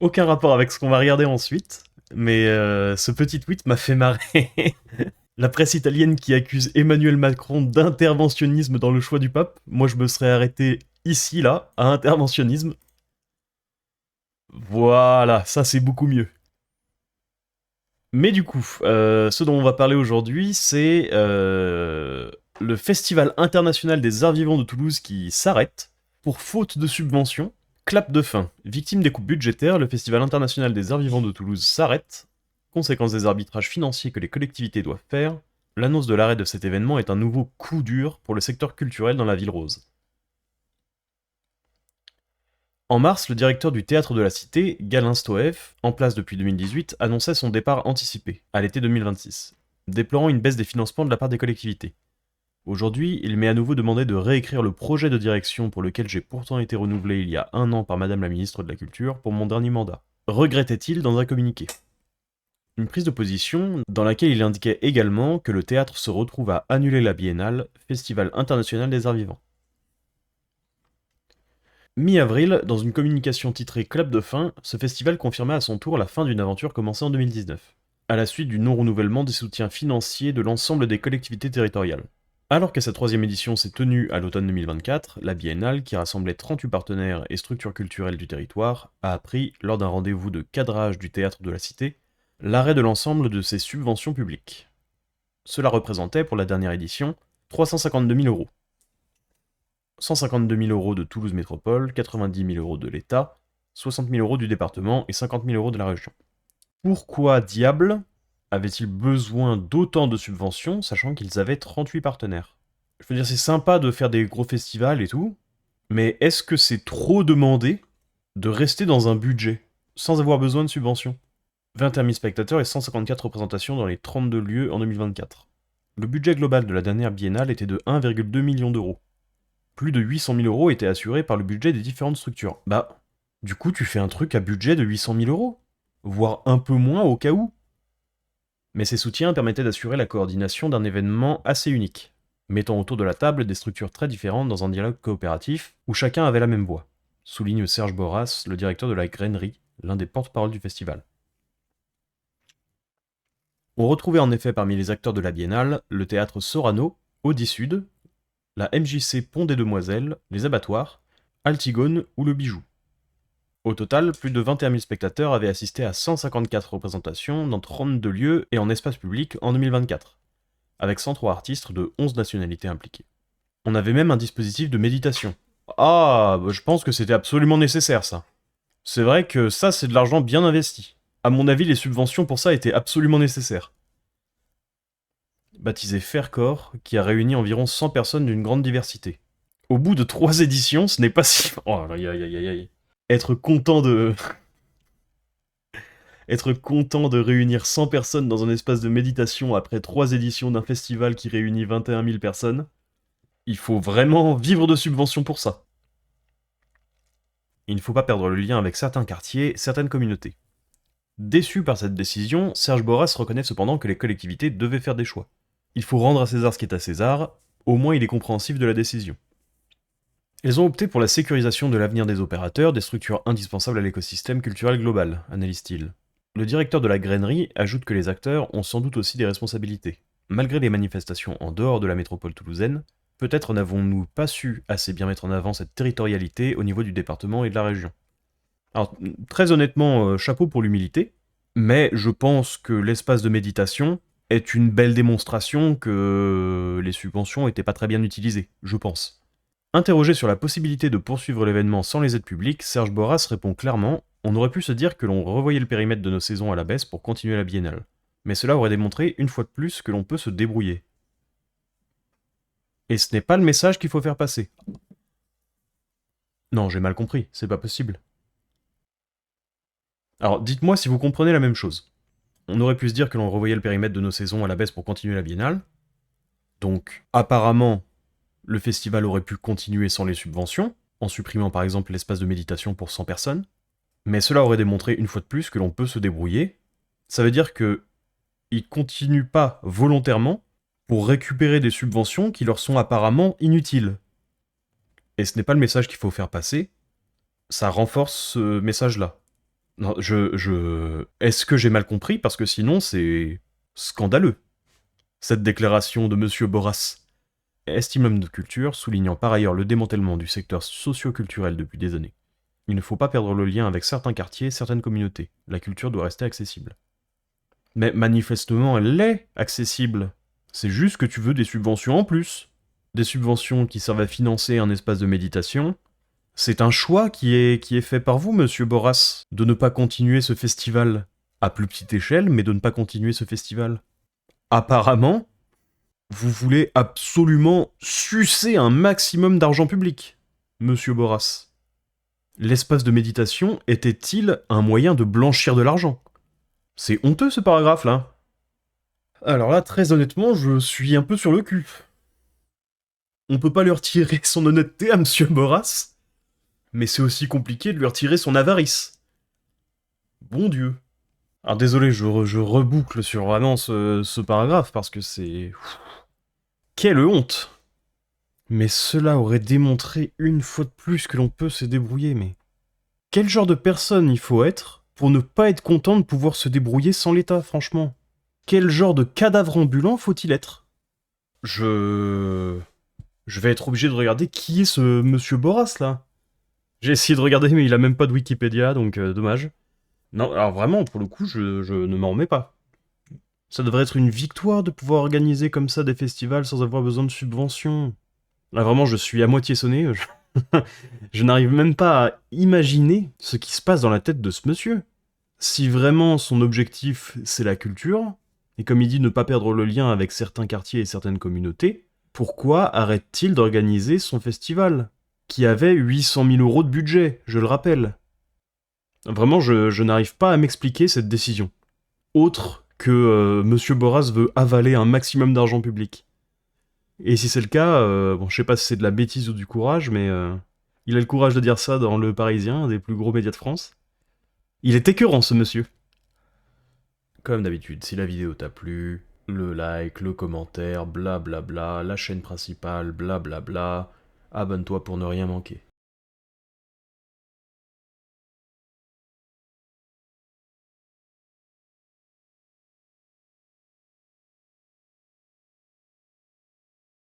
Aucun rapport avec ce qu'on va regarder ensuite, mais ce petit tweet m'a fait marrer. La presse italienne qui accuse Emmanuel Macron d'interventionnisme dans le choix du pape. Moi, je me serais arrêté ici, là, à interventionnisme. Voilà, ça c'est beaucoup mieux. Mais du coup, ce dont on va parler aujourd'hui, c'est le Festival international des arts vivants de Toulouse qui s'arrête pour faute de subventions. Clap de fin. Victime des coupes budgétaires, le Festival international des arts vivants de Toulouse s'arrête. Conséquence des arbitrages financiers que les collectivités doivent faire, l'annonce de l'arrêt de cet événement est un nouveau coup dur pour le secteur culturel dans la ville rose. En mars, le directeur du Théâtre de la Cité, Galin Stoev, en place depuis 2018, annonçait son départ anticipé, à l'été 2026, déplorant une baisse des financements de la part des collectivités. Aujourd'hui, il m'est à nouveau demandé de réécrire le projet de direction pour lequel j'ai pourtant été renouvelé il y a un an par Madame la Ministre de la Culture pour mon dernier mandat. Regrettait-il dans un communiqué. Une prise de position dans laquelle il indiquait également que le théâtre se retrouve à annuler la Biennale, Festival international des arts vivants. Mi-avril, dans une communication titrée Clap de fin, ce festival confirmait à son tour la fin d'une aventure commencée en 2019, à la suite du non-renouvellement des soutiens financiers de l'ensemble des collectivités territoriales. Alors que sa troisième édition s'est tenue à l'automne 2024, la Biennale, qui rassemblait 38 partenaires et structures culturelles du territoire, a appris, lors d'un rendez-vous de cadrage du Théâtre de la Cité, l'arrêt de l'ensemble de ses subventions publiques. Cela représentait, pour la dernière édition, 352 000 euros. 152 000 euros de Toulouse Métropole, 90 000 euros de l'État, 60 000 euros du département et 50 000 euros de la région. Pourquoi diable avait-il besoin d'autant de subventions, sachant qu'ils avaient 38 partenaires? Je veux dire, c'est sympa de faire des gros festivals et tout, mais est-ce que c'est trop demandé de rester dans un budget, sans avoir besoin de subventions? 21 000 spectateurs et 154 représentations dans les 32 lieux en 2024. Le budget global de la dernière biennale était de 1,2 million d'euros. Plus de 800 000 euros étaient assurés par le budget des différentes structures. Bah, du coup, tu fais un truc à budget de 800 000 euros. Voire un peu moins au cas où. Mais ces soutiens permettaient d'assurer la coordination d'un événement assez unique, mettant autour de la table des structures très différentes dans un dialogue coopératif où chacun avait la même voix, souligne Serge Boras, le directeur de la Grainerie, l'un des porte-parole du festival. On retrouvait en effet parmi les acteurs de la biennale le théâtre Sorano, Audi Sud, la MJC Pont des Demoiselles, les abattoirs, Altigone ou le Bijou. Au total, plus de 21 000 spectateurs avaient assisté à 154 représentations dans 32 lieux et en espace public en 2024, avec 103 artistes de 11 nationalités impliqués. On avait même un dispositif de méditation. Ah, bah, je pense que c'était absolument nécessaire ça. C'est vrai que ça, c'est de l'argent bien investi. À mon avis, les subventions pour ça étaient absolument nécessaires. Baptisé Faircore, qui a réuni environ 100 personnes d'une grande diversité. Au bout de 3 éditions, ce n'est pas si... Oh, aïe aïe aïe aïe. Être content de... Être content de réunir 100 personnes dans un espace de méditation après 3 éditions d'un festival qui réunit 21 000 personnes, il faut vraiment vivre de subventions pour ça. Il ne faut pas perdre le lien avec certains quartiers, certaines communautés. Déçu par cette décision, Serge Boras reconnaît cependant que les collectivités devaient faire des choix. Il faut rendre à César ce qui est à César, au moins il est compréhensif de la décision. Elles ont opté pour la sécurisation de l'avenir des opérateurs, des structures indispensables à l'écosystème culturel global, analyse-t-il. Le directeur de la Grainerie ajoute que les acteurs ont sans doute aussi des responsabilités. Malgré les manifestations en dehors de la métropole toulousaine, peut-être n'avons-nous pas su assez bien mettre en avant cette territorialité au niveau du département et de la région. Alors, très honnêtement, chapeau pour l'humilité, mais je pense que l'espace de méditation est une belle démonstration que les subventions n'étaient pas très bien utilisées, je pense. Interrogé sur la possibilité de poursuivre l'événement sans les aides publiques, Serge Boras répond clairement: on aurait pu se dire que l'on revoyait le périmètre de nos saisons à la baisse pour continuer la biennale. Mais cela aurait démontré une fois de plus que l'on peut se débrouiller. Et ce n'est pas le message qu'il faut faire passer. Non, j'ai mal compris, c'est pas possible. Alors dites-moi si vous comprenez la même chose. On aurait pu se dire que l'on revoyait le périmètre de nos saisons à la baisse pour continuer la biennale. Donc, apparemment, le festival aurait pu continuer sans les subventions, en supprimant par exemple l'espace de méditation pour 100 personnes. Mais cela aurait démontré une fois de plus que l'on peut se débrouiller. Ça veut dire que ils continuent pas volontairement pour récupérer des subventions qui leur sont apparemment inutiles. Et ce n'est pas le message qu'il faut faire passer, ça renforce ce message-là. Non, Est-ce que j'ai mal compris? Parce que sinon, c'est scandaleux, cette déclaration de Monsieur Boras. Estime l'homme de culture, soulignant par ailleurs le démantèlement du secteur socio-culturel depuis des années. Il ne faut pas perdre le lien avec certains quartiers, certaines communautés. La culture doit rester accessible. Mais manifestement, elle l'est accessible. C'est juste que tu veux des subventions en plus. Des subventions qui servent à financer un espace de méditation. C'est un choix qui est fait par vous, monsieur Boras, de ne pas continuer ce festival. À plus petite échelle, mais de ne pas continuer ce festival. Apparemment, vous voulez absolument sucer un maximum d'argent public, monsieur Boras. L'espace de méditation était-il un moyen de blanchir de l'argent? C'est honteux ce paragraphe-là. Alors là, très honnêtement, je suis un peu sur le cul. On peut pas lui retirer son honnêteté à monsieur Boras, mais c'est aussi compliqué de lui retirer son avarice. Bon Dieu. Alors désolé, je reboucle sur vraiment ce paragraphe parce que c'est... Quelle honte! Mais cela aurait démontré une fois de plus que l'on peut se débrouiller, mais... Quel genre de personne il faut être pour ne pas être content de pouvoir se débrouiller sans l'État, franchement? Quel genre de cadavre ambulant faut-il être? Je vais être obligé de regarder qui est ce monsieur Boras, là. J'ai essayé de regarder, mais il a même pas de Wikipédia, donc dommage. Non, alors vraiment, pour le coup, je ne m'en remets pas. Ça devrait être une victoire de pouvoir organiser comme ça des festivals sans avoir besoin de subventions. Là, vraiment, je suis à moitié sonné. Je n'arrive même pas à imaginer ce qui se passe dans la tête de ce monsieur. Si vraiment son objectif, c'est la culture, et comme il dit ne pas perdre le lien avec certains quartiers et certaines communautés, pourquoi arrête-t-il d'organiser son festival, qui avait 800 000 euros de budget, je le rappelle? Vraiment, je n'arrive pas à m'expliquer cette décision. Autre que Monsieur Boras veut avaler un maximum d'argent public. Et si c'est le cas, bon, je sais pas si c'est de la bêtise ou du courage, mais il a le courage de dire ça dans Le Parisien, un des plus gros médias de France. Il est écœurant, ce monsieur. Comme d'habitude, si la vidéo t'a plu, le like, le commentaire, blablabla, la chaîne principale, blablabla, abonne-toi pour ne rien manquer.